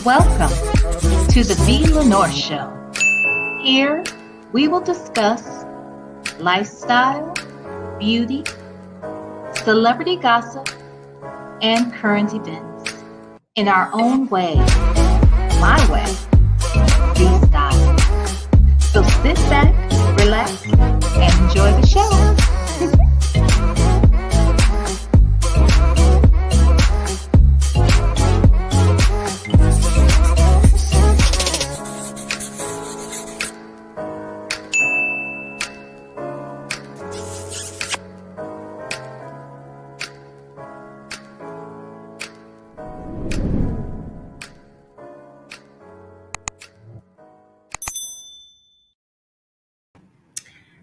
Welcome to the V. Lenore Show. Here, we will discuss lifestyle, beauty, celebrity gossip, and current events in our own way, my way, V style. So sit back, relax, and enjoy the show.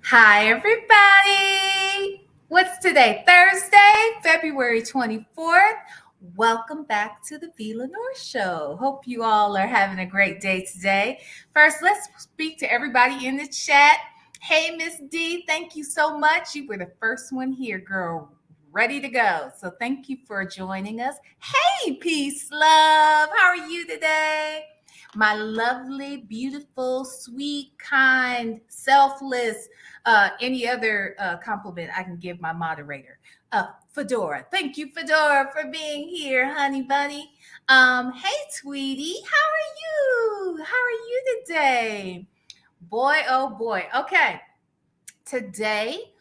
Hi, everybody. What's today? Thursday, February 24th. Welcome back to the V. Lenore Show. Hope you all are having a great day today. First, let's speak to everybody in the chat. Hey, Miss D, thank you so much. You were the first one here, girl. Ready to go. So thank you for joining us. Hey, Peace Love. How are you today? My lovely, beautiful, sweet, kind, selfless, any other compliment I can give my moderator. Fedora. Thank you, Fedora, for being here, honey bunny. Hey, Tweety. How are you? How are you today? Boy, oh boy. Okay. Today,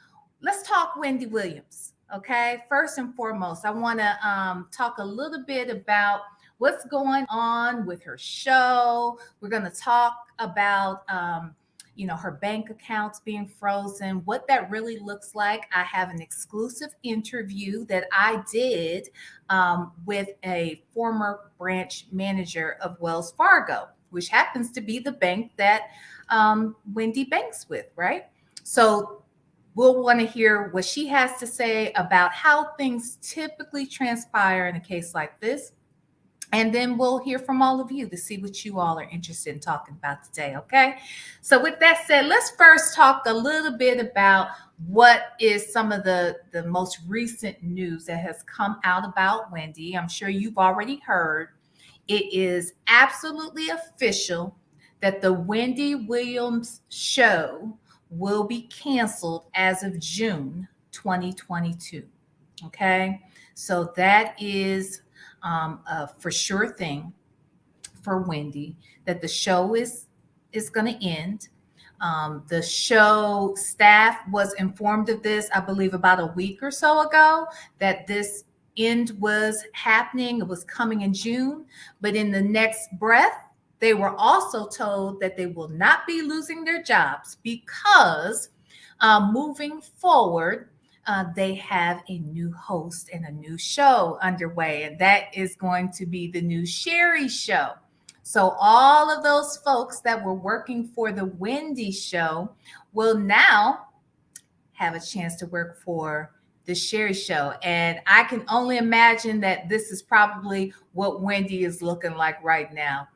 let's talk Wendy Williams. Okay. First and foremost, I want to talk a little bit about what's going on with her show. We're going to talk about her bank accounts being frozen, what that really looks like. I have an exclusive interview that I did with a former branch manager of Wells Fargo, which happens to be the bank that Wendy banks with, right? So we'll want to hear what she has to say about how things typically transpire in a case like this. And then we'll hear from all of you to see what you all are interested in talking about today, okay? So with that said, let's first talk a little bit about what is some of the most recent news that has come out about Wendy. I'm sure you've already heard. It is absolutely official that the Wendy Williams show will be canceled as of June 2022, okay? So that is a for sure thing for Wendy, that the show is going to end. The show staff was informed of this, I believe, about a week or so ago, that this end was happening. It was coming in June, but in the next breath, they were also told that they will not be losing their jobs because moving forward, they have a new host and a new show underway, and that is going to be the new Sherry show. So all of those folks that were working for the Wendy show will now have a chance to work for the Sherry show. And I can only imagine that this is probably what Wendy is looking like right now,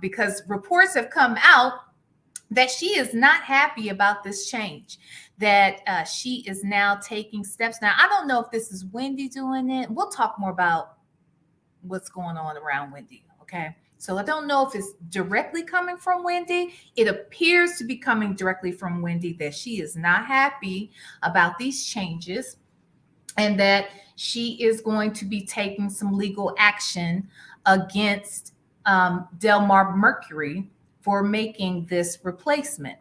because reports have come out that she is not happy about this change, that she is now taking steps. Now, I don't know if this is Wendy doing it. We'll talk more about what's going on around Wendy, okay? So I don't know if it's directly coming from Wendy. It appears to be coming directly from Wendy, that she is not happy about these changes and that she is going to be taking some legal action against Delmar Mercury for making this replacement.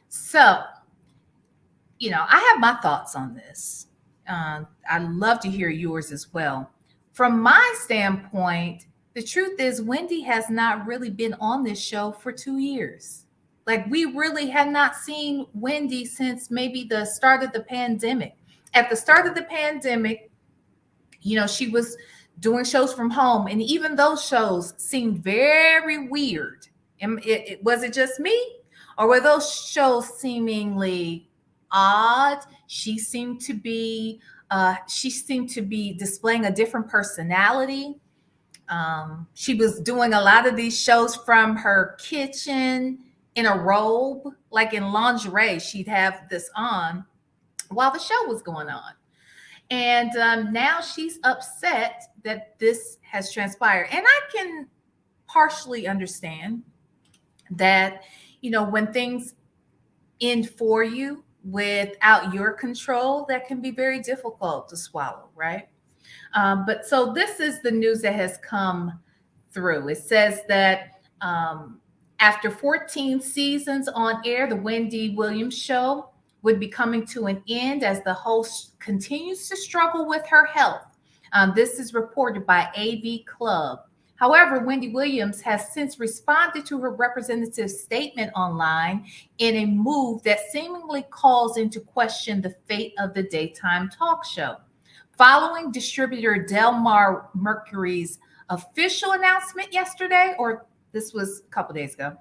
So, I have my thoughts on this. I'd love to hear yours as well. From my standpoint, the truth is Wendy has not really been on this show for 2 years. Like, we really have not seen Wendy since maybe the start of the pandemic. At the start of the pandemic, she was doing shows from home, and even those shows seemed very weird. Was it just me? Or were those shows seemingly odd? She seemed to be displaying a different personality. She was doing a lot of these shows from her kitchen in a robe, like in lingerie. She'd have this on while the show was going on. And now she's upset that this has transpired. And I can partially understand that, when things end for you without your control, that can be very difficult to swallow, right? But so this is the news that has come through. It says that after 14 seasons on air, the Wendy Williams show would be coming to an end as the host continues to struggle with her health. This is reported by AV Club. However, Wendy Williams has since responded to her representative's statement online in a move that seemingly calls into question the fate of the daytime talk show. Following distributor Delmar Mercury's official announcement yesterday, or this was a couple days ago,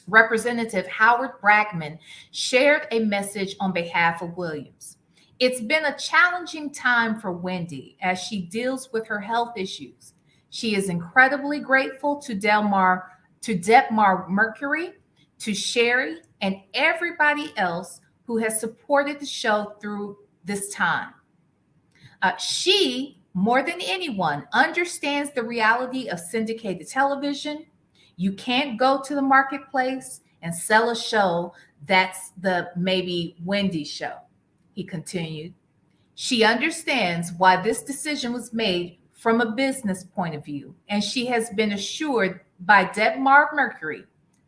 Representative Howard Bragman shared a message on behalf of Williams. It's been a challenging time for Wendy as she deals with her health issues. She is incredibly grateful to Delmar Mercury, to Sherry, and everybody else who has supported the show through this time. She, more than anyone, understands the reality of syndicated television. You can't go to the marketplace and sell a show that's the maybe Wendy show, he continued. She understands why this decision was made from a business point of view, and she has been assured by Delmar Mercury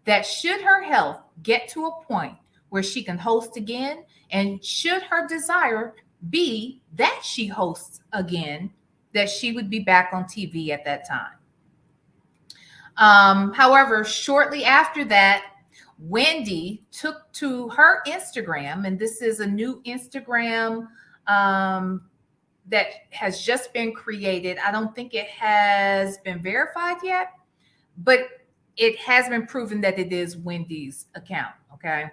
that should her health get to a point where she can host again, and should her desire be that she hosts again, that she would be back on TV at that time. However, shortly after that, Wendy took to her Instagram, and this is a new Instagram that has just been created. I don't think it has been verified yet, but it has been proven that it is Wendy's account, okay?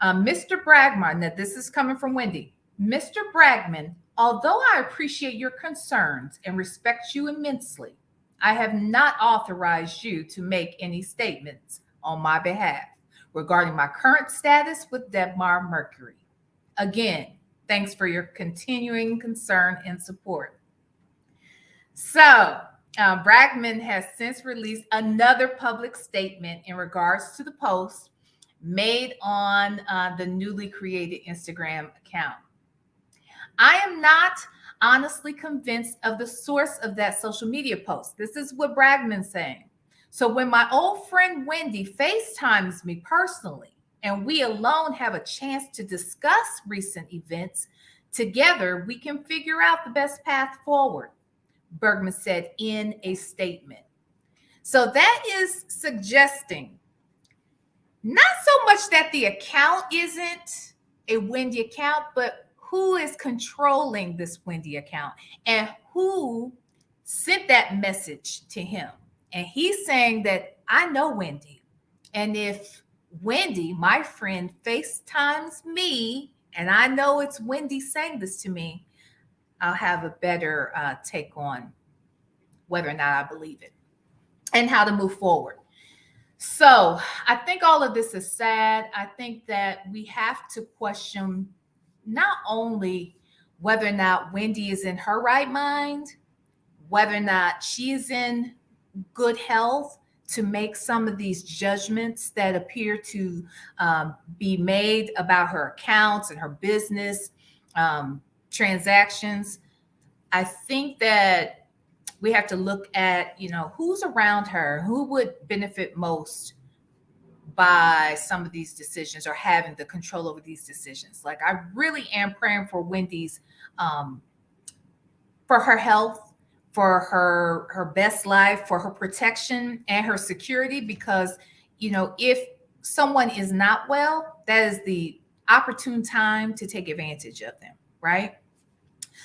Mr. Bragman, now this is coming from Wendy. Mr. Bragman, although I appreciate your concerns and respect you immensely, I have not authorized you to make any statements on my behalf regarding my current status with Delmar Mercury. Again, thanks for your continuing concern and support. So, Bragman has since released another public statement in regards to the post made on the newly created Instagram account. I am not honestly convinced of the source of that social media post. This is what Bragman's saying. So when my old friend Wendy FaceTimes me personally, and we alone have a chance to discuss recent events, together we can figure out the best path forward, Bergman said in a statement. So that is suggesting not so much that the account isn't a Wendy account, but who is controlling this Wendy account and who sent that message to him. And he's saying that I know Wendy. And if Wendy, my friend, FaceTimes me, and I know it's Wendy saying this to me, I'll have a better take on whether or not I believe it and how to move forward. So I think all of this is sad. I think that we have to question not only whether or not Wendy is in her right mind, whether or not she is in good health to make some of these judgments that appear to be made about her accounts and her business transactions. I think that we have to look at, who's around her, who would benefit most by some of these decisions or having the control over these decisions. Like, I really am praying for Wendy's, for her health, for her best life, for her protection and her security, because, if someone is not well, that is the opportune time to take advantage of them, right?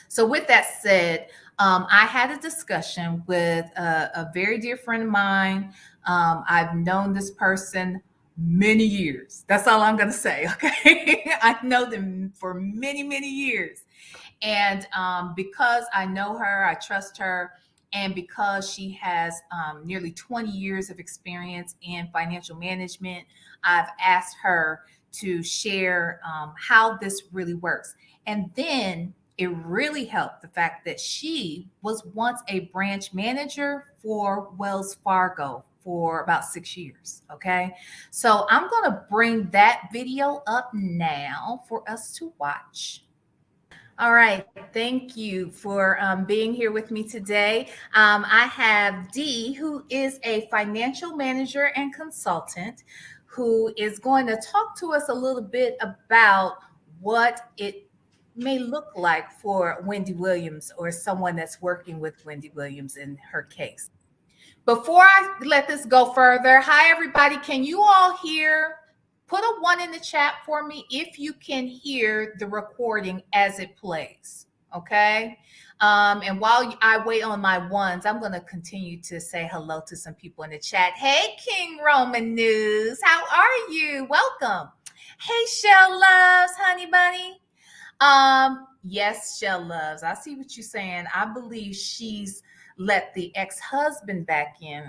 So with that said, I had a discussion with a very dear friend of mine. I've known this person many years. That's all I'm going to say, okay? I've known them for many, many years. And because I know her, I trust her, And because she has nearly 20 years of experience in financial management, I've asked her to share how this really works. And then it really helped the fact that she was once a branch manager for Wells Fargo for about 6 years. Okay. So I'm going to bring that video up now for us to watch. All right. Thank you for being here with me today. I have Dee, who is a financial manager and consultant, who is going to talk to us a little bit about what it may look like for Wendy Williams or someone that's working with Wendy Williams in her case. Before I let this go further, hi, everybody. Can you all hear? Put a 1 in the chat for me if you can hear the recording as it plays. Okay. And while I wait on my ones, I'm going to continue to say hello to some people in the chat. Hey, King Roman News. How are you? Welcome. Hey, Shell Loves, honey bunny. Yes, Shell Loves. I see what you're saying. I believe she's let the ex-husband back in.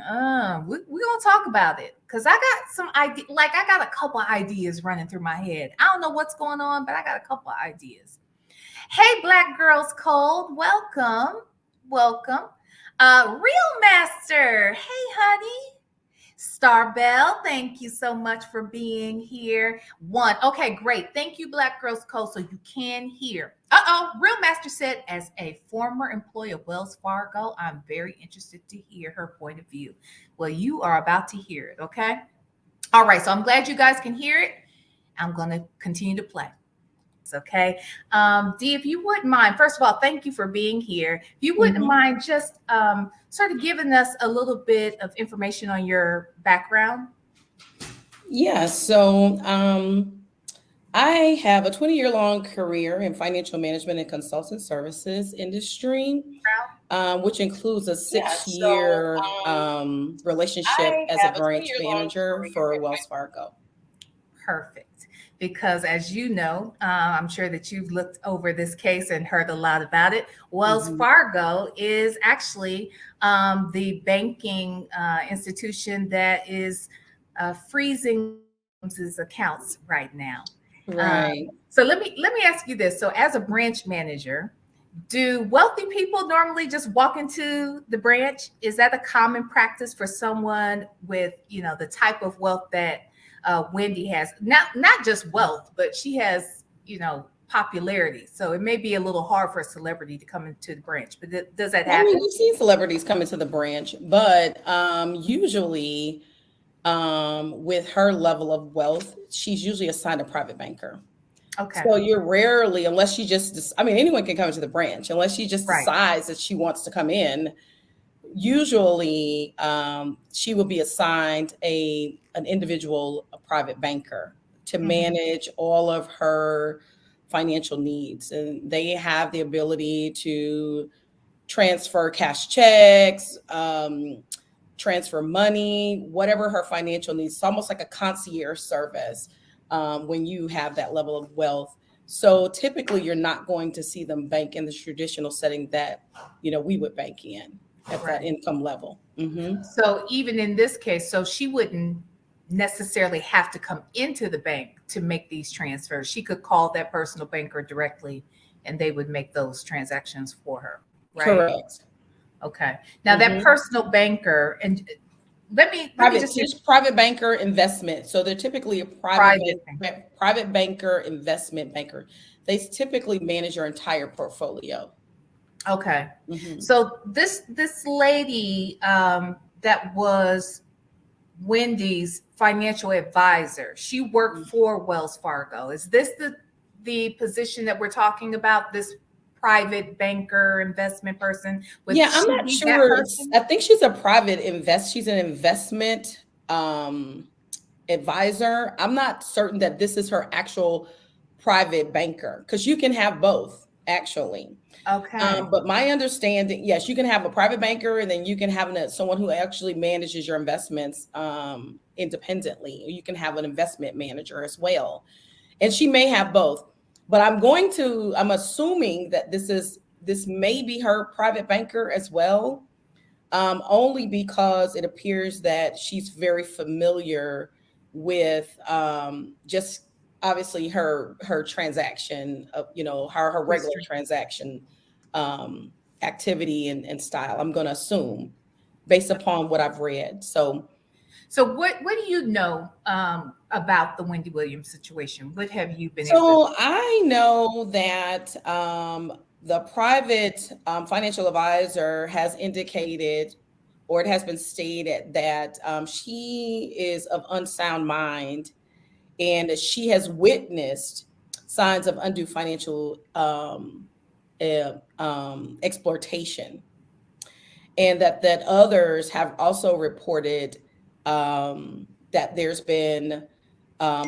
We're gonna talk about it because I got some idea. Like I got a couple of ideas running through my head. I don't know what's going on, but I got a couple of ideas. Hey, Black Girls Cold, welcome, welcome. Real Master, hey, honey. Starbell, thank you so much for being here. 1. Okay, great. Thank you, Black Girls Cold, so you can hear. Real Master said, as a former employee of Wells Fargo, I'm very interested to hear her point of view. Well, you are about to hear it, okay? All right, so I'm glad you guys can hear it. I'm going to continue to play. Okay. Dee, if you wouldn't mind, first of all, thank you for being here. If you wouldn't mind just sort of giving us a little bit of information on your background. Yeah, so I have a 20-year-long career in financial management and consultant services industry, which includes a 6-year relationship as a branch manager for Wells Fargo. Perfect. Because as you know, I'm sure that you've looked over this case and heard a lot about it. Wells Fargo is actually the banking institution that is freezing his accounts right now. Right. So let me ask you this. So as a branch manager, do wealthy people normally just walk into the branch? Is that a common practice for someone with, the type of wealth that Wendy has? Not just wealth, but she has, popularity. So it may be a little hard for a celebrity to come into the branch. But does that happen? I mean, we've seen celebrities come into the branch, but usually with her level of wealth, she's usually assigned a private banker. Okay. So you're rarely, unless she anyone can come into the branch, unless she just decides that she wants to come in. Usually, she will be assigned an individual, a private banker to manage all of her financial needs. And they have the ability to transfer cash checks, transfer money, whatever her financial needs. It's almost like a concierge service when you have that level of wealth. So typically you're not going to see them bank in the traditional setting that, we would bank in at that income level. So even in this case, so she wouldn't necessarily have to come into the bank to make these transfers. She could call that personal banker directly and they would make those transactions for her, right? Correct. Okay. Now that personal banker, and let me just private banker investment. So they're typically a private banker, investment banker. They typically manage your entire portfolio. Okay. So this lady that was Wendy's financial advisor, she worked for Wells Fargo. Is this the position that we're talking about? This private banker, investment person? I'm not sure. I think she's she's an investment advisor. I'm not certain that this is her actual private banker, because you can have both, actually. Okay. But my understanding, yes, you can have a private banker and then you can have someone who actually manages your investments independently. You can have an investment manager as well. And she may have both. But I'm assuming that this may be her private banker as well. only because it appears that she's very familiar with just obviously her transaction of, her regular History. transaction activity and style. I'm going to assume based upon what I've read. So what do you know about the Wendy Williams situation? What have you been able So I know that the private financial advisor has indicated, or it has been stated, that she is of unsound mind and she has witnessed signs of undue financial exploitation, and that others have also reported that there's been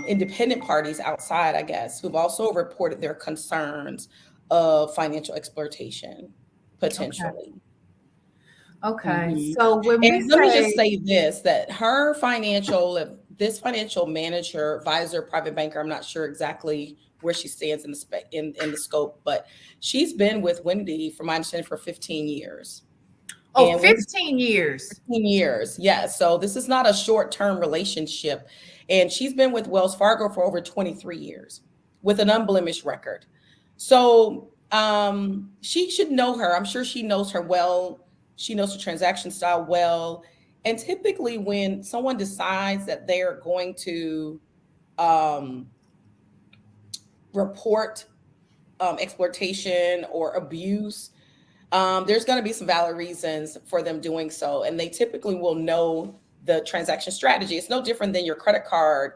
independent parties outside, I guess, who've also reported their concerns of financial exploitation potentially. Okay. Mhm. So when we And let me just say, say this, that this financial manager, advisor, private banker, I'm not sure exactly where she stands in the scope, but she's been with Wendy, from my understanding, for 15 years. oh, And 15 years. 15 years, yes. So this is not a short-term relationship. And she's been with Wells Fargo for over 23 years with an unblemished record. So she should know her. I'm sure she knows her well. She knows her transaction style well. And typically when someone decides that they're going to um, report exploitation or abuse, there's going to be some valid reasons for them doing so. And they typically will know the transaction strategy. It's no different than your credit card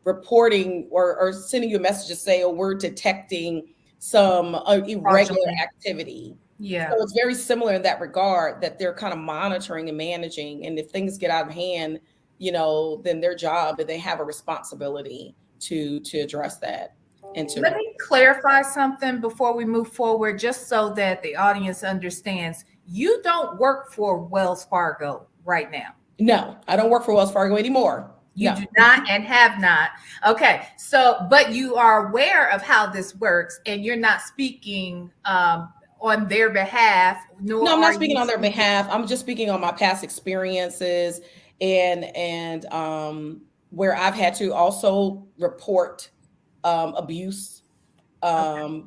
reporting or sending you a message to say, oh, we're detecting some irregular Fraudulent. activity. Yeah. So it's very similar in that regard, that they're kind of monitoring and managing. And if things get out of hand, then their job, that they have a responsibility to address that. And to Let me clarify something before we move forward, just so that the audience understands. You don't work for Wells Fargo right now. No, I don't work for Wells Fargo anymore. You No. do not and have not. Okay. So, but you are aware of how this works, and you're not speaking on their behalf, nor No, I'm are not speaking you on their speaking. behalf. I'm just speaking on my past experiences and where I've had to also report abuse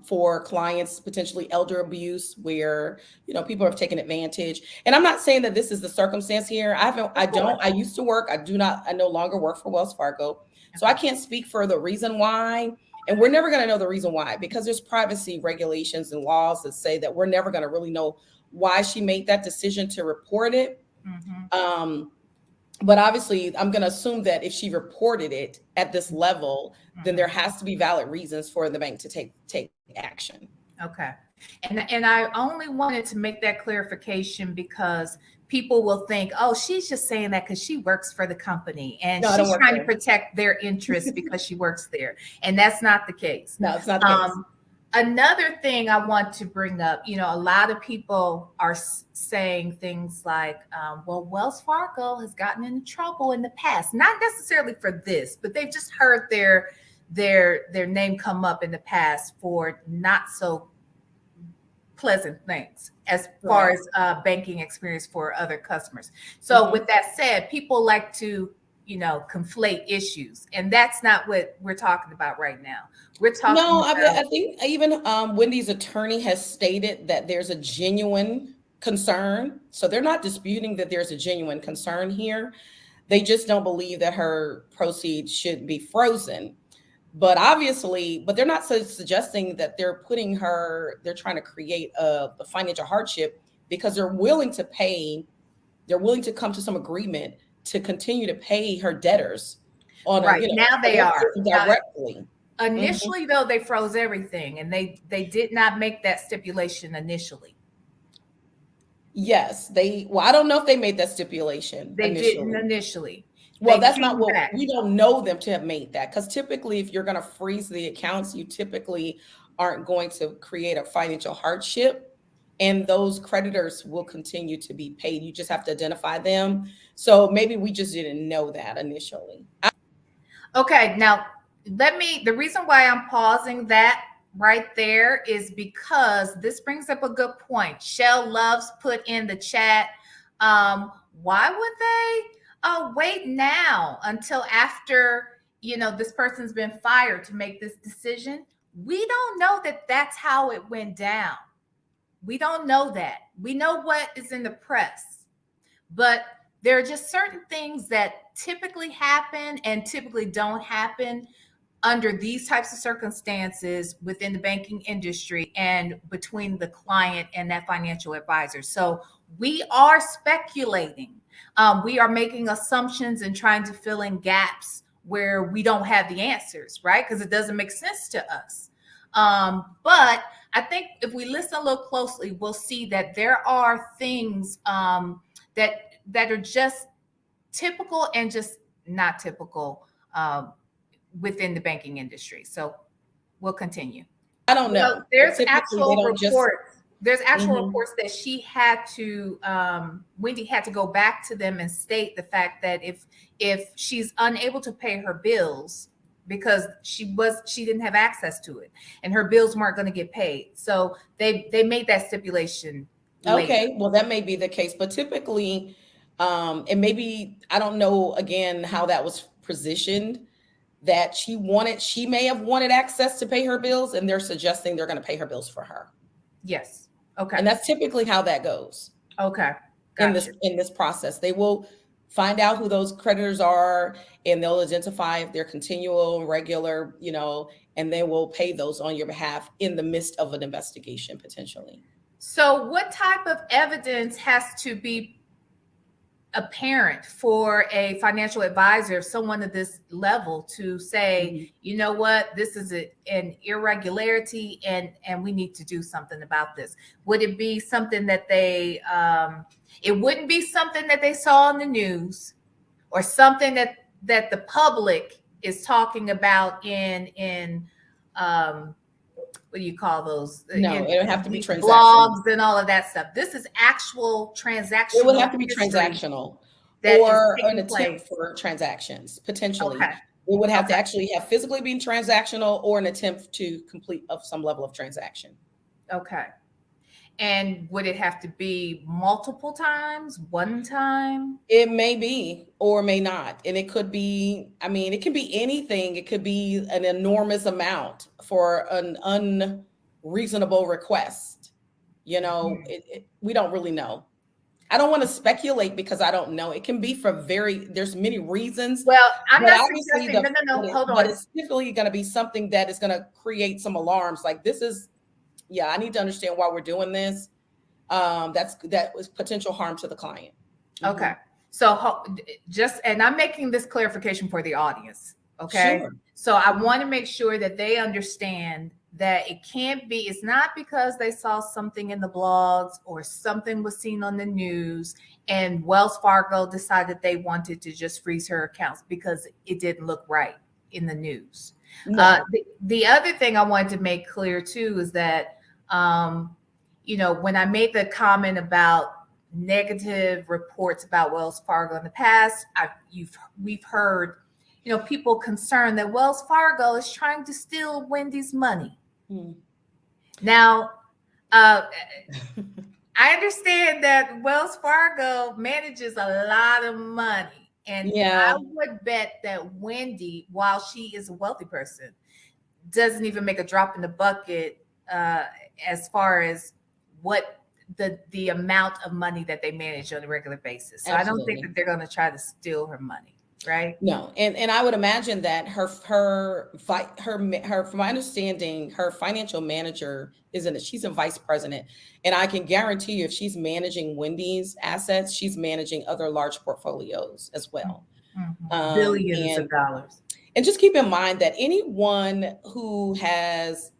for clients, potentially elder abuse, where people have taken advantage. And I'm not saying that this is the circumstance here. I used to work. I no longer work for Wells Fargo, so I can't speak for the reason why. And we're never going to know the reason why, because there's privacy regulations and laws that say that we're never going to really know why she made that decision to report it. Mm-hmm. But obviously, I'm going to assume that if she reported it at this level, then there has to be valid reasons for the bank to take action. Okay. And I only wanted to make that clarification because people will think, oh, she's just saying that because she works for the company and No, I don't she's work trying to there. protect their interests because she works there. And that's not the case. No, it's not the case. Another thing I want to bring up, a lot of people are saying things like, well, Wells Fargo has gotten into trouble in the past, not necessarily for this, but they've just heard their name come up in the past for not so pleasant things as far as banking experience for other customers. So with that said, people like to conflate issues, and that's not what we're talking about right now. We're talking No, about, I think even Wendy's attorney has stated that there's a genuine concern. So they're not disputing that there's a genuine concern here. They just don't believe that her proceeds should be frozen. But they're not suggesting that they're trying to create a financial hardship, because they're willing to come to some agreement to continue to pay her debtors on now they are directly. Initially, though, they froze everything, and they did not make that stipulation initially. Yes, I don't know if they made that stipulation. They didn't initially. Well, that's not what we don't know them to have made that, because typically if you're going to freeze the accounts, you typically aren't going to create a financial hardship, and those creditors will continue to be paid. You just have to identify them. So maybe we just didn't know that initially. Okay, now the reason why I'm pausing that right there is because this brings up a good point. Shell Loves put in the chat, Why would they wait now until after, this person's been fired to make this decision? We don't know that that's how it went down. We don't know that. We know what is in the press, but there are just certain things that typically happen and typically don't happen under these types of circumstances within the banking industry and between the client and that financial advisor. So we are speculating. We are making assumptions and trying to fill in gaps where we don't have the answers, right? Because it doesn't make sense to us. But I think if we listen a little closely, we'll see that there are things that are just typical and just not typical within the banking industry. So we'll continue. I don't know. So there's actual reports. There's actual reports that she had to, Wendy had to go back to them and state the fact that if she's unable to pay her bills because she didn't have access to it and her bills weren't going to get paid. So they made that stipulation later. Okay, well, that may be the case, but typically, and maybe, I don't know, again, how that was positioned, that she may have wanted access to pay her bills, and they're suggesting they're going to pay her bills for her. Yes. Okay. And that's typically how that goes. Okay. Gotcha. In this process, they will find out who those creditors are, and they'll identify if they're continual, regular, and they will pay those on your behalf in the midst of an investigation, potentially. So what type of evidence has to be apparent for a financial advisor, someone at this level, to say, you know what, this is an irregularity and we need to do something about this? Would it be something that it wouldn't be something that they saw on the news or something that the public is talking about in what do you call those? No, it would have to be transactional. Blogs and all of that stuff. This is actual transactional. It would have to be transactional or an attempt for transactions, potentially. Okay. It would have to actually have physically been transactional or an attempt to complete of some level of transaction. Okay. And would it have to be multiple times, one time? It may be or may not. And it could be, it can be anything. It could be an enormous amount for an unreasonable request. We don't really know. I don't want to speculate because I don't know. It can be for there's many reasons. Well, I'm not suggesting, no, hold on. But it's typically going to be something that is going to create some alarms. Like, this is, I need to understand why we're doing this. That was potential harm to the client. Okay. So and I'm making this clarification for the audience. Okay. Sure. So I want to make sure that they understand that it's not because they saw something in the blogs or something was seen on the news and Wells Fargo decided they wanted to just freeze her accounts because it didn't look right in the news. No. The other thing I wanted to make clear too is that, when I made the comment about negative reports about Wells Fargo in the past, we've heard, people concerned that Wells Fargo is trying to steal Wendy's money. Now, I understand that Wells Fargo manages a lot of money. And I would bet that Wendy, while she is a wealthy person, doesn't even make a drop in the bucket as far as what the amount of money that they manage on a regular basis. So Absolutely. I don't think that they're going to try to steal her money. Right. No. And I would imagine that from my understanding, her financial manager she's a vice president. And I can guarantee you, if she's managing Wendy's assets, she's managing other large portfolios as well. Billions of dollars. And just keep in mind that anyone who has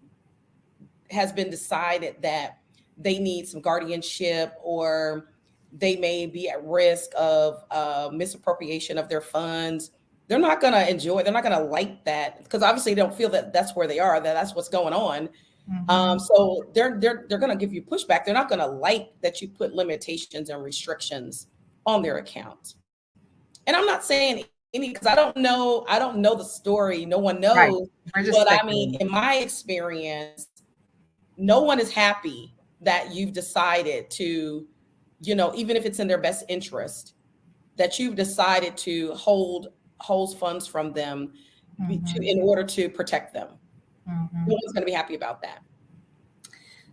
been decided that they need some guardianship or they may be at risk of misappropriation of their funds, they're not going to like that, because obviously they don't feel that that's where they are, that's what's going on. So they're going to give you pushback. They're not going to like that you put limitations and restrictions on their account. And I'm not saying because I don't know the story. No one knows. Right. But in my experience, no one is happy that you've decided to even if it's in their best interest, that you've decided to hold funds from them in order to protect them. No one's going to be happy about that.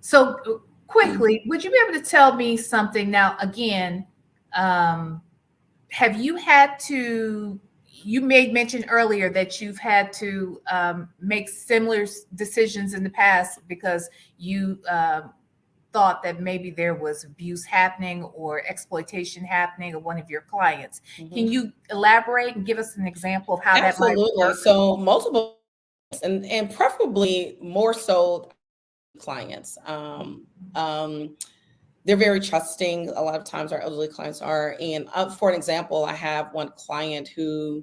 So quickly, would you be able to tell me something now? Again, have you had to? You made mention earlier that you've had to make similar decisions in the past because you thought that maybe there was abuse happening or exploitation happening of one of your clients. Can you elaborate and give us an example of how that might work? So multiple, and preferably more so clients. They're very trusting. A lot of times our elderly clients are. And for an example, I have one client who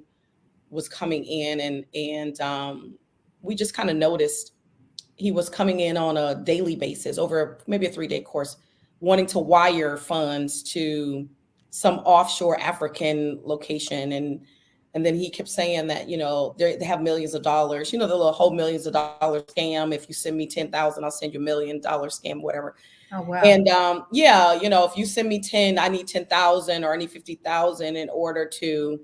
was coming in and we just kind of noticed he was coming in on a daily basis over maybe a 3-day course, wanting to wire funds to some offshore African location. And then he kept saying that, they have millions of dollars, the little whole millions of dollars scam. If you send me 10,000, I'll send you $1 million scam, whatever. Oh, wow. And if you send me 10, I need 10,000 or I need 50,000 in order to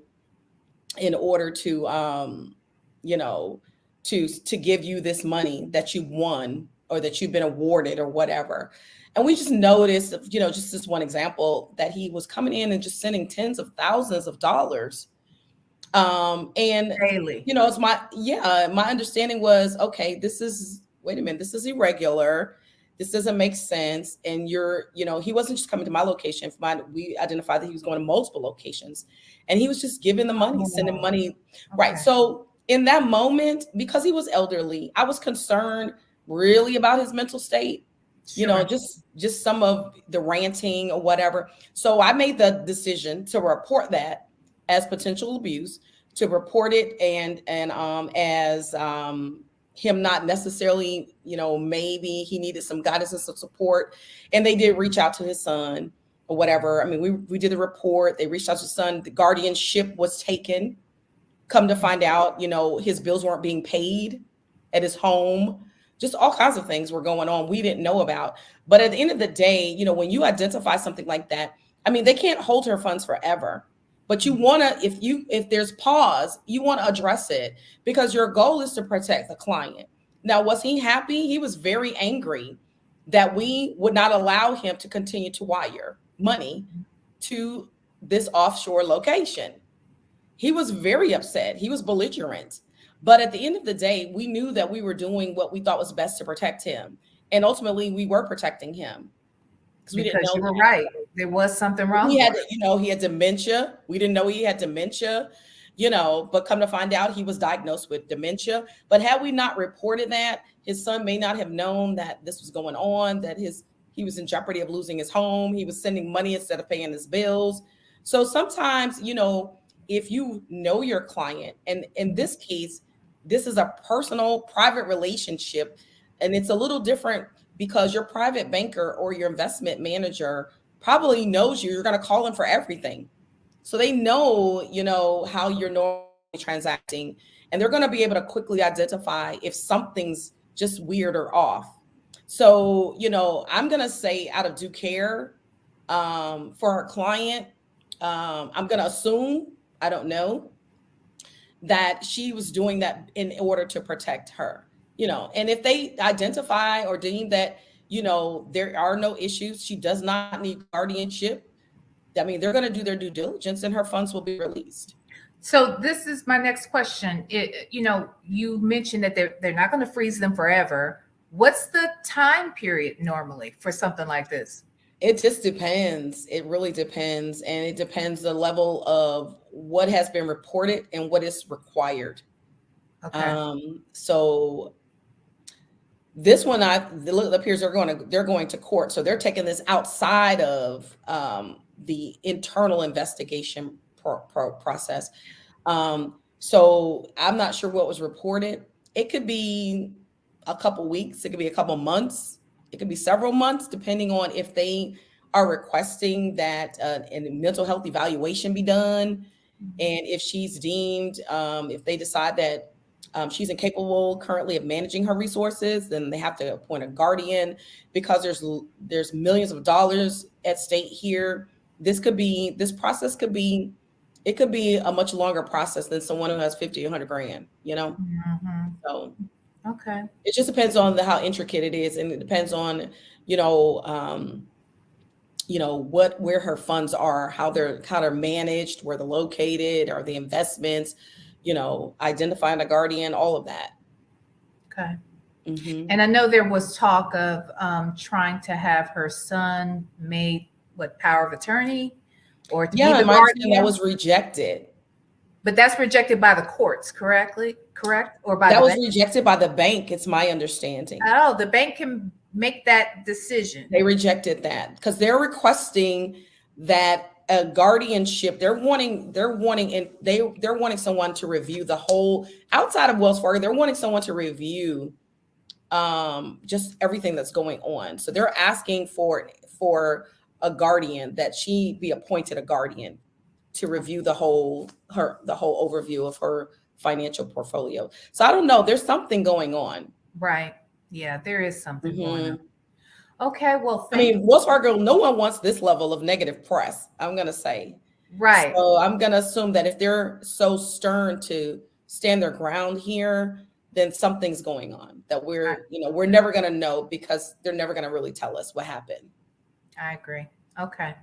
to give you this money that you won or that you've been awarded or whatever. And we just noticed, just this one example, that he was coming in and just sending tens of thousands of dollars. And Daily. it's my understanding was, okay, wait a minute, this is irregular. This doesn't make sense. And he wasn't just coming to my location. We identified that he was going to multiple locations and he was just giving the money, sending money. Okay. Right. So in that moment, because he was elderly, I was concerned really about his mental state, Sure. just some of the ranting or whatever. So I made the decision to report that as potential abuse, to report it and as him not necessarily, maybe he needed some guidance and some support. And they did reach out to his son or whatever. I mean, we did the report. They reached out to his son. The guardianship was taken. Come to find out, his bills weren't being paid at his home. Just all kinds of things were going on we didn't know about. But at the end of the day, when you identify something like that, I mean, they can't hold her funds forever. But you want to, if there's pause, you want to address it because your goal is to protect the client. Now, was he happy? He was very angry that we would not allow him to continue to wire money to this offshore location. He was very upset. He was belligerent. But at the end of the day, we knew that we were doing what we thought was best to protect him. And ultimately, we were protecting him. Because you were right. There was something wrong. He had, he had dementia. We didn't know he had dementia, but come to find out he was diagnosed with dementia. But had we not reported that, his son may not have known that this was going on, that he was in jeopardy of losing his home. He was sending money instead of paying his bills. So sometimes, if you know your client, and in this case, this is a personal, private relationship, and it's a little different because your private banker or your investment manager probably knows you. You're going to call them for everything. So they know, how you're normally transacting, and they're going to be able to quickly identify if something's just weird or off. So, I'm going to say out of due care for our client, I'm going to assume, I don't know, that she was doing that in order to protect her. And if they identify or deem that, there are no issues, she does not need guardianship, I mean, they're going to do their due diligence and her funds will be released. So this is my next question. You mentioned that they're not going to freeze them forever. What's the time period normally for something like this? It just depends. It really depends. And it depends the level of what has been reported and what is required. Okay. So this one, it appears they're going to court. So they're taking this outside of the internal investigation process. So I'm not sure what was reported. It could be a couple weeks. It could be a couple months. It could be several months, depending on if they are requesting that a mental health evaluation be done. And if she's deemed, if they decide that she's incapable currently of managing her resources, then they have to appoint a guardian because there's millions of dollars at stake here. This process could be, it could be a much longer process than someone who has 50, 100 grand, you know? Mm-hmm. So Okay. it just depends on how intricate it is. And it depends on, you know, um, where her funds are, how they're managed, where they're located, are the investments, identifying a guardian, all of that. Okay. Mm-hmm. And I know there was talk of trying to have her son made power of attorney or to be Yeah, the my understanding that guardian, was rejected. but that's rejected by the courts, correct? Or by That the was bank? rejected by the bank. It's my understanding. Oh, the bank can make that decision. They rejected that because they're requesting that a guardianship. They're wanting someone to review the whole, outside of Wells Fargo. They're wanting someone to review just everything that's going on. So they're asking for a guardian, that she be appointed a guardian to review the whole overview of her financial portfolio. So I don't know. There's something going on. Right. Yeah, there is something going Mm-hmm. on. Okay. Well, I mean, Wells Fargo, no one wants this level of negative press, I'm going to say. right. So I'm going to assume that if they're so stern to stand their ground here, then something's going on that we're never going to know, because they're never going to really tell us what happened. I agree. Okay.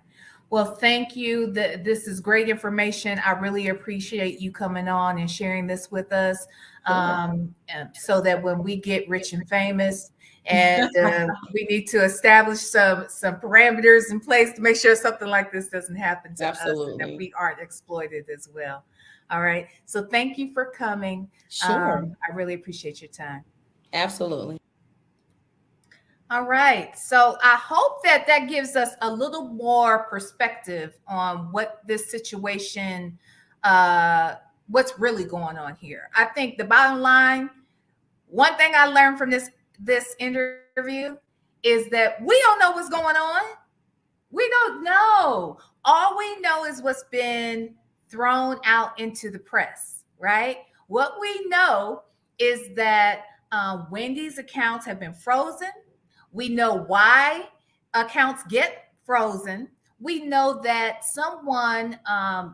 Well, thank you. This is great information. I really appreciate you coming on and sharing this with us, so that when we get rich and famous, and we need to establish some parameters in place to make sure something like this doesn't happen to us, and that we aren't exploited as well. All right. So thank you for coming. Sure. I really appreciate your time. Absolutely. All right. So I hope that gives us a little more perspective on what this situation, what's really going on here. I think the bottom line, one thing I learned from this interview is that we don't know what's going on. We don't know. All we know is what's been thrown out into the press, right? What we know is that Wendy's accounts have been frozen. We know why accounts get frozen. We know that someone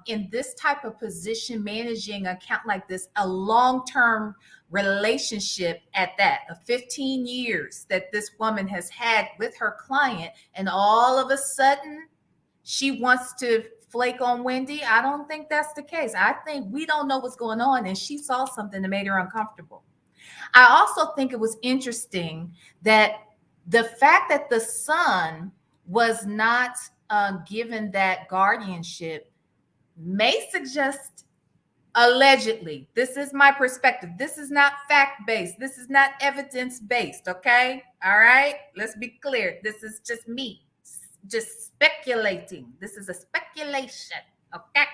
in this type of position, managing an account like this, a long-term relationship at that, of 15 years that this woman has had with her client, and all of a sudden she wants to flake on Wendy. I don't think that's the case. I think we don't know what's going on, and she saw something that made her uncomfortable. I also think it was interesting that the fact that the son was not given that guardianship may suggest, allegedly, this is my perspective, this is not fact-based, this is not evidence-based, okay? All right, let's be clear. This is just me just speculating. This is a speculation, okay?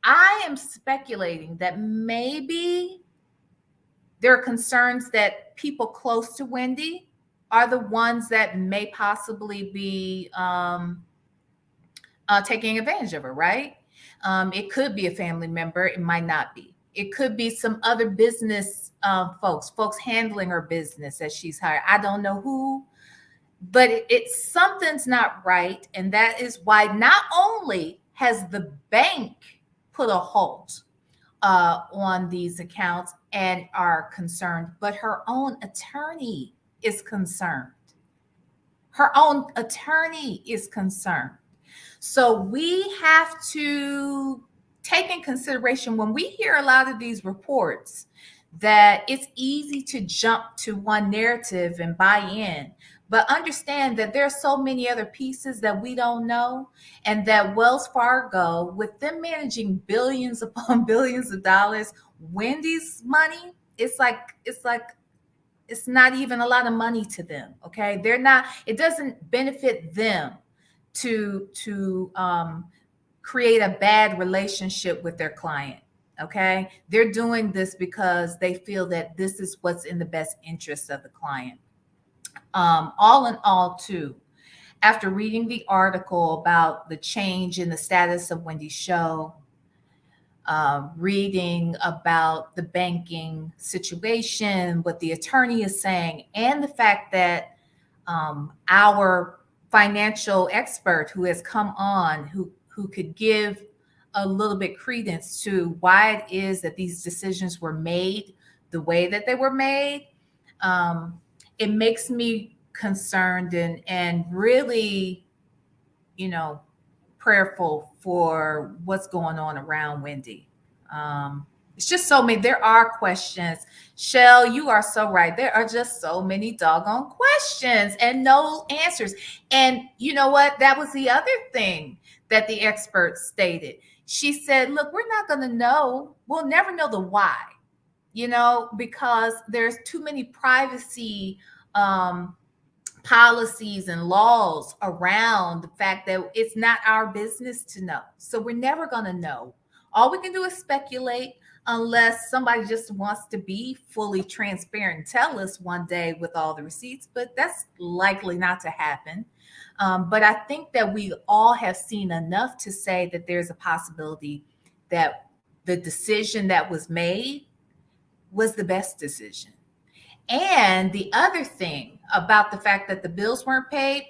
I am speculating that maybe there are concerns that people close to Wendy are the ones that may possibly be taking advantage of her, right? It could be a family member. It might not be. It could be some other business folks handling her business that she's hired. I don't know who, but it's something's not right. And that is why not only has the bank put a halt on these accounts and are concerned, but her own attorney is concerned. Her own attorney is concerned. So we have to take in consideration, when we hear a lot of these reports, that it's easy to jump to one narrative and buy in, but understand that there are so many other pieces that we don't know, and that Wells Fargo, with them managing billions upon billions of dollars, Wendy's money, it's not even a lot of money to them. Okay, it doesn't benefit them to create a bad relationship with their client. Okay, they're doing this because they feel that this is what's in the best interest of the client. All in all, too, after reading the article about the change in the status of Wendy's show, reading about the banking situation, what the attorney is saying, and the fact that our financial expert who has come on, who could give a little bit credence to why it is that these decisions were made the way that they were made, it makes me concerned and really, prayerful for what's going on around Wendy. It's just so many. There are questions. Shell, you are so right. There are just so many doggone questions and no answers. And you know what? That was the other thing that the expert stated. She said, look, we're not going to know. We'll never know the why, because there's too many privacy policies and laws around the fact that it's not our business to know. So we're never going to know. All we can do is speculate unless somebody just wants to be fully transparent and tell us one day with all the receipts, but that's likely not to happen. But I think that we all have seen enough to say that there's a possibility that the decision that was made was the best decision. And the other thing about the fact that the bills weren't paid,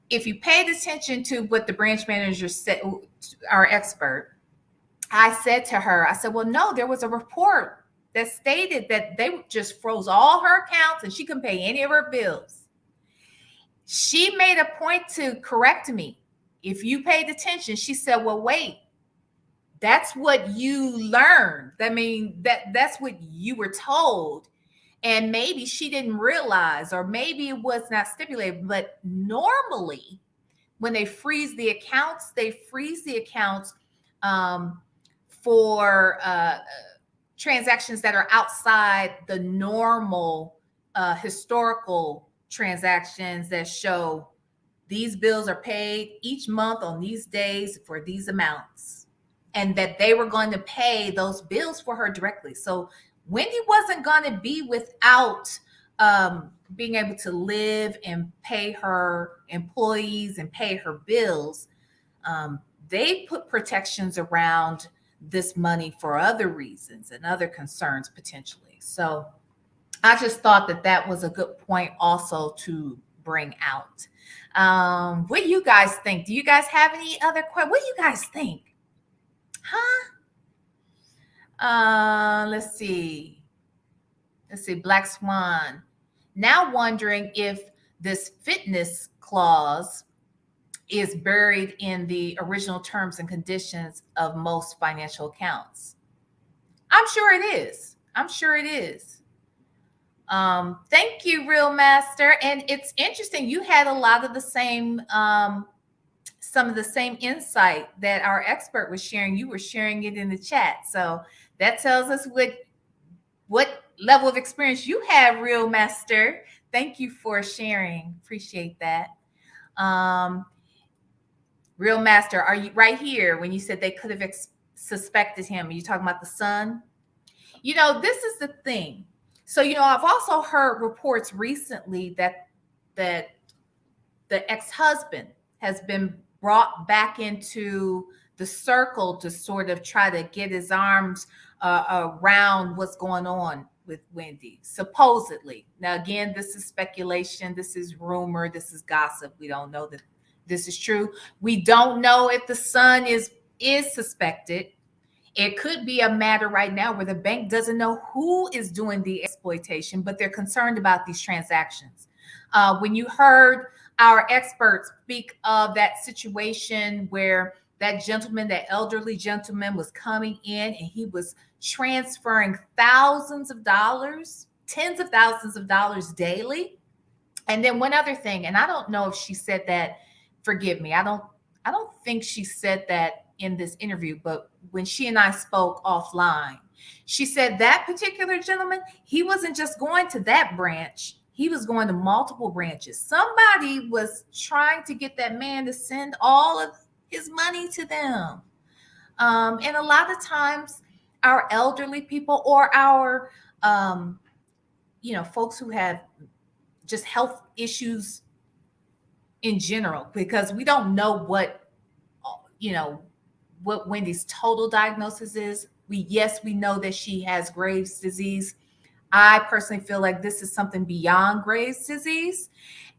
if you paid attention to what the branch manager said, our expert, I said to her, I said, well, no, there was a report that stated that they just froze all her accounts and she couldn't pay any of her bills. She made a point to correct me. If you paid attention, she said, well, wait, that's what you learned. I mean, that's what you were told. And maybe she didn't realize, or maybe it was not stipulated, but normally when they freeze the accounts, for transactions that are outside the normal historical transactions that show these bills are paid each month on these days for these amounts, and that they were going to pay those bills for her directly. So Wendy wasn't going to be without being able to live and pay her employees and pay her bills. They put protections around this money for other reasons and other concerns potentially. So I just thought that was a good point also to bring out. What do you guys think? Do you guys have any other questions? What do you guys think? Let's see. Black Swan. Now wondering if this fitness clause is buried in the original terms and conditions of most financial accounts. I'm sure it is. Thank you, Real Master. And it's interesting. You had a lot of the same, some of the same insight that our expert was sharing. You were sharing it in the chat. So that tells us what level of experience you have, Real Master. Thank you for sharing. Appreciate that. Real Master, are you right here when you said they could have suspected him? Are you talking about the son? This is the thing. So, I've also heard reports recently that the ex-husband has been brought back into the circle to sort of try to get his arms around what's going on with Wendy, supposedly. Now, again, this is speculation. This is rumor. This is gossip. We don't know that this is true. We don't know if the son is suspected. It could be a matter right now where the bank doesn't know who is doing the exploitation, but they're concerned about these transactions. When you heard our experts speak of that situation where that elderly gentleman was coming in and he was transferring thousands of dollars, tens of thousands of dollars daily. And then one other thing, and I don't know if she said that, forgive me, I don't think she said that in this interview, but when she and I spoke offline, she said that particular gentleman, he wasn't just going to that branch. He was going to multiple branches. Somebody was trying to get that man to send all of his money to them. And a lot of times our elderly people or our, folks who have just health issues in general, because we don't know what what Wendy's total diagnosis is. We know that she has Graves' disease. I personally feel like this is something beyond Graves' disease.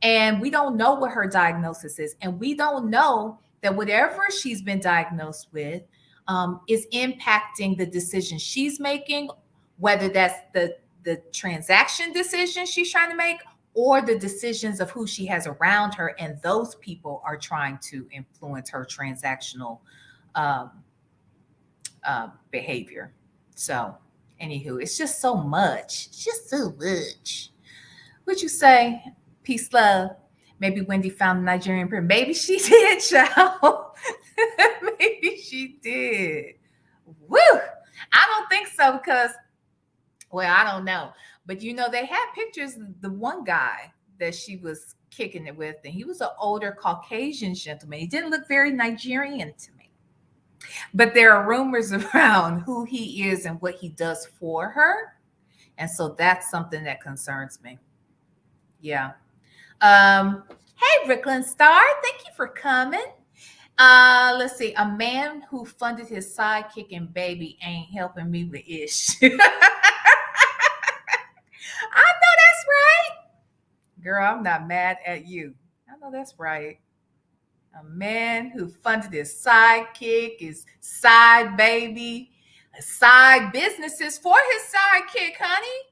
And we don't know what her diagnosis is. And we don't know that whatever she's been diagnosed with is impacting the decisions she's making, whether that's the transaction decision she's trying to make or the decisions of who she has around her. And those people are trying to influence her transactional behavior. So anywho, it's just so much. It's just so much. Would you say? Peace, love. Maybe Wendy found the Nigerian print. Maybe she did, child. Maybe she did. Woo! I don't think so because, well, I don't know. But you know, they had pictures of the one guy that she was kicking it with, and he was an older Caucasian gentleman. He didn't look very Nigerian to me. But there are rumors around who he is and what he does for her. And so that's something that concerns me. Yeah. Hey, Brooklyn Star, thank you for coming. Let's see. A man who funded his sidekick and baby ain't helping me with ish. I know that's right. Girl, I'm not mad at you. I know that's right. A man who funded his sidekick, his side baby, side businesses for his sidekick, honey.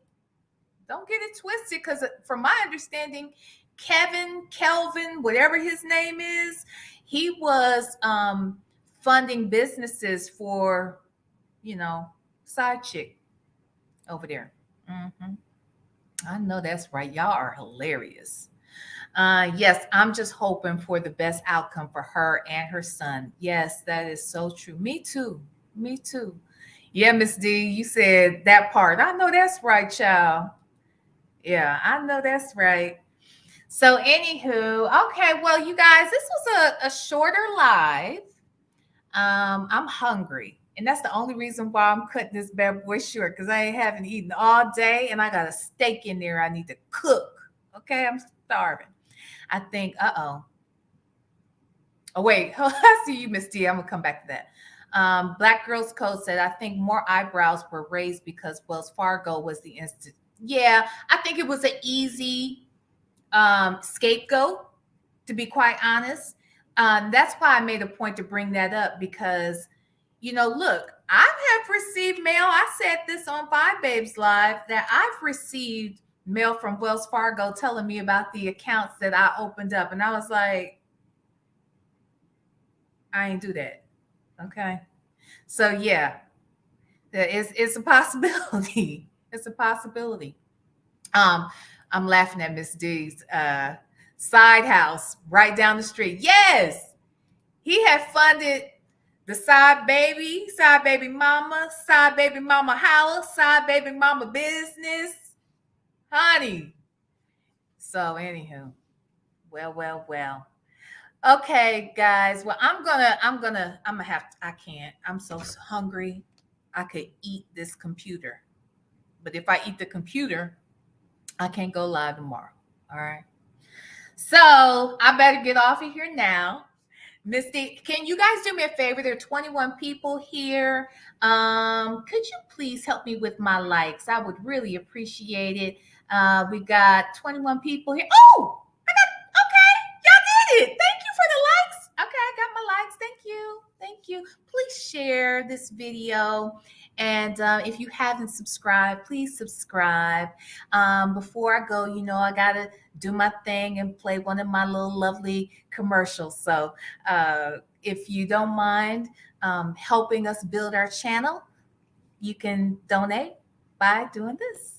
Don't get it twisted, because from my understanding, Kelvin, whatever his name is, he was funding businesses for, side chick over there. Mm-hmm. I know that's right. Y'all are hilarious. Yes, I'm just hoping for the best outcome for her and her son. Yes, that is so true. Me too. Yeah, Miss D, you said that part. I know that's right, child. Yeah, I know that's right. So anywho, okay, well, you guys, this was a shorter live. I'm hungry. And that's the only reason why I'm cutting this bad boy short, because I haven't eaten all day and I got a steak in there I need to cook. Okay, I'm starving. I think, oh, wait, I see you, Miss D. I'm going to come back to that. Black Girls Code said, I think more eyebrows were raised because Wells Fargo was the instant. Yeah, I think it was an easy scapegoat, to be quite honest. That's why I made a point to bring that up, because, look, I have received mail. I said this on Five Babes Live, that I've received mail from Wells Fargo telling me about the accounts that I opened up. And I was like, I ain't do that. Okay. So yeah, it's a possibility. It's a possibility. I'm laughing at Miss D's side house right down the street. Yes, he had funded the side baby mama house, side baby mama business, honey. So anywho, well. Okay, guys. Well, I can't. I'm so hungry. I could eat this computer. But if I eat the computer, I can't go live tomorrow. All right. So I better get off of here now. Misty, can you guys do me a favor? There are 21 people here. Could you please help me with my likes? I would really appreciate it. We got 21 people here. Oh, y'all did it. Thank you for the likes. Okay, I got my likes. Thank you. Please share this video. And if you haven't subscribed, please subscribe. Before I go, I got to do my thing and play one of my little lovely commercials. So if you don't mind helping us build our channel, you can donate by doing this.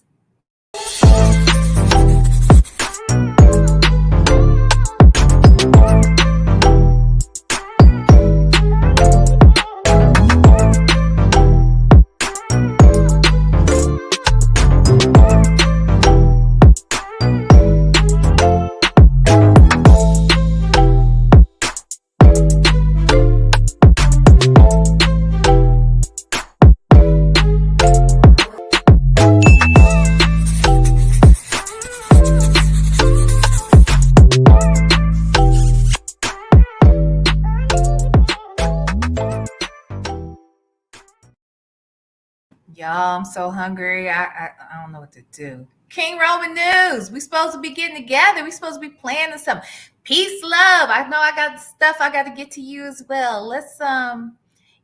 Y'all, I'm so hungry. I don't know what to do. King Roman News. We supposed to be getting together. We supposed to be planning something. Peace, love. I know I got stuff I got to get to you as well. Let's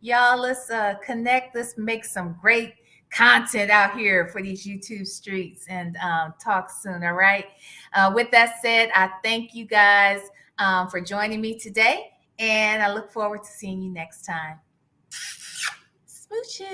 y'all, let's connect. Let's make some great content out here for these YouTube streets and talk soon. All right. With that said, I thank you guys for joining me today, and I look forward to seeing you next time. Smooches.